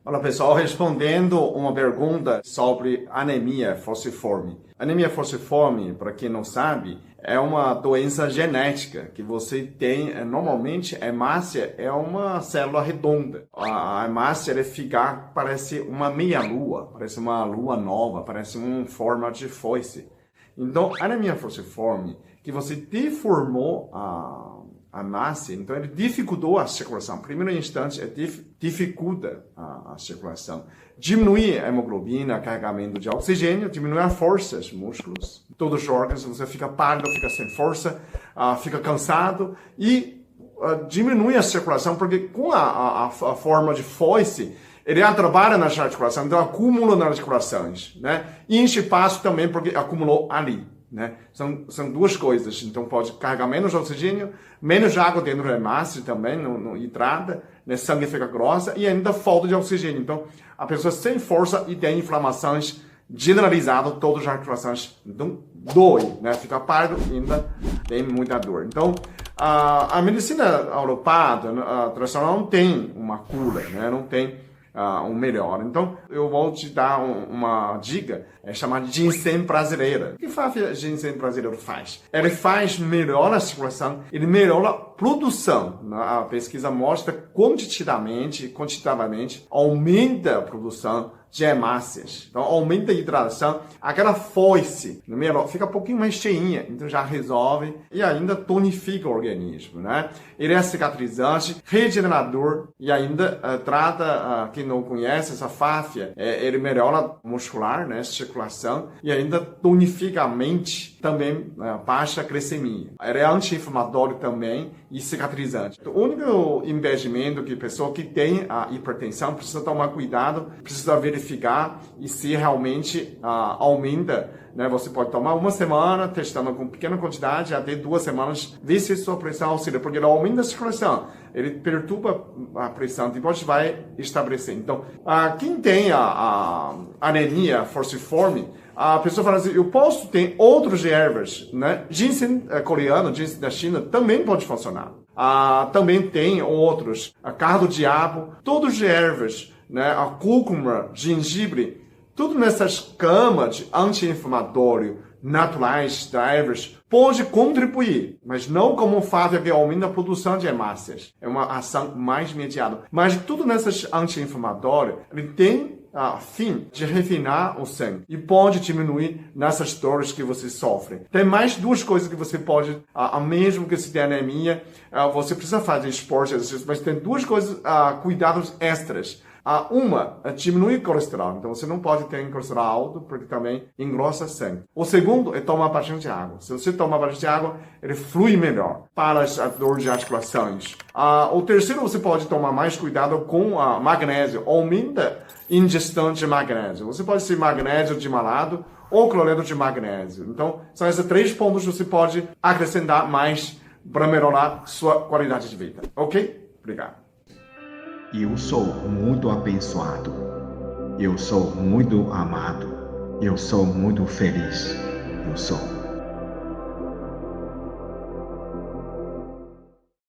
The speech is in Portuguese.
Olá pessoal, respondendo uma pergunta sobre anemia falciforme. Anemia falciforme, para quem não sabe, é uma doença genética que você tem, normalmente a hemácia é uma célula redonda. A hemácia parece uma meia-lua, parece uma lua nova, parece uma forma de foice. Então, anemia falciforme, que você deformou a massa, então ele dificultou a circulação. Primeiro instante, dificulta a circulação. Diminui a hemoglobina, carregamento de oxigênio, diminui a força dos músculos. Todos os órgãos, você fica pálido, fica sem força, fica cansado e diminui a circulação, porque com a forma de foice, ele atrapalha nas articulações, então acumula nas articulações, né? E enche espaço também porque acumulou ali, né? São duas coisas, então pode carregar menos oxigênio, menos água dentro da hemácia também, no entrada, né? Sangue fica grossa e ainda falta de oxigênio. Então, a pessoa sem força e tem inflamações generalizadas, todas as articulações, então dói, né? Fica pálido e ainda tem muita dor. Então, a medicina alopata, tradicional, não tem uma cura, né? Não tem um melhor. Então, eu vou te dar uma dica, chamada de ginseng brasileira. O que o ginseng brasileiro faz? Ele melhora a circulação, ele melhora a produção. A pesquisa mostra quantitativamente, aumenta a produção de hemácias. Então, aumenta a hidratação. Aquela foice fica um pouquinho mais cheinha, então já resolve e ainda tonifica o organismo, né? Ele é cicatrizante, regenerador e ainda trata, quem não conhece essa fáfia, ele melhora muscular, né? Circulação e ainda tonifica a mente, também baixa a glicemia. Ele é anti-inflamatório também e cicatrizante. O único impedimento que a pessoa que tem a hipertensão precisa tomar cuidado, precisa verificar e se realmente aumenta, né? Você pode tomar uma semana, testando com pequena quantidade, até 2 semanas, ver se sua pressão auxilia, porque ele aumenta a circulação, ele perturba a pressão, depois vai estabelecer. Então, quem tem a anemia falciforme, a pessoa fala assim, eu posso ter outros ervas, né? Ginseng coreano, ginseng da China, também pode funcionar. Também tem outros, cardo diabo, todos as ervas, né? A cúrcuma, gengibre, tudo nessas camas de anti-inflamatório naturais da ervas pode contribuir, mas não como um fato que aumenta a produção de hemácias. É uma ação mais imediata. Mas tudo nessas anti-inflamatórios, ele tem a fim de refinar o sangue e pode diminuir nessas dores que você sofre. Tem mais 2 coisas que você pode, mesmo que se tenha anemia, você precisa fazer esporte, mas tem 2 coisas, cuidados extras. Uma, diminuir o colesterol. Então, você não pode ter colesterol alto, porque também engrossa sangue. O segundo é tomar bastante água. Se você tomar bastante água, ele flui melhor para as dores de articulações. O terceiro, você pode tomar mais cuidado com magnésio. Aumenta a ingestão de magnésio. Você pode ser magnésio de malado ou cloreto de magnésio. Então, são esses 3 pontos que você pode acrescentar mais para melhorar sua qualidade de vida. Ok? Obrigado. Eu sou muito abençoado. Eu sou muito amado. Eu sou muito feliz. Eu sou.